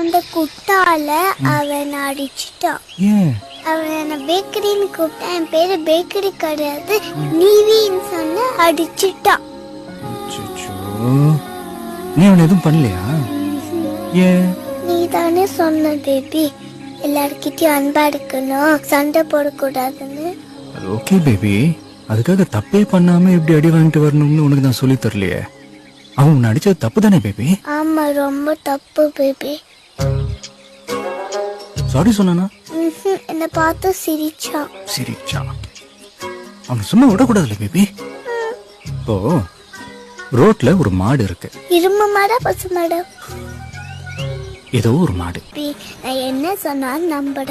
அந்த குட்டால அவன் அடிச்சிட்டான். ஏன்? அவன் என்ன பேக்கரின்னு கூப்பிட்டான். என் பேரு பேக்கரி கிடையாது, நீவின்னு சொன்ன அடிச்சிட்டான். அச்சச்சோ. நீ அவனை எதுவும் பண்ணலையா? ஏன்? நீ தானே சொன்ன பேபி, எல்லார்கிட்டயும் அன்பா இருக்கணும், சண்டை போடக்கூடாதுன்னு. அது ஓகே பேபி, அதுக்காக தப்பே பண்ணாம இப்படி அடி வாங்கிட்டு வரணும்னு உனக்கு நான் சொல்லி தரலையே. அவன் உன்னை அடிச்சது தப்பு தானே பேபி? ஆமா, ரொம்ப தப்பு பேபி. சாரி சொன்னானா? என்ன பார்த்து சிரிச்சான். சிரிச்சா? அவன் சும்மா விடக்கூடாதுல்ல பேபி. இப்போ ரோட்ல ஒரு மாடு இருக்கு. இரும்பு மாடா பசு மாடா? ஏதோ ஒரு மாடு. நான் என்ன சொன்னாலும் நம்பட.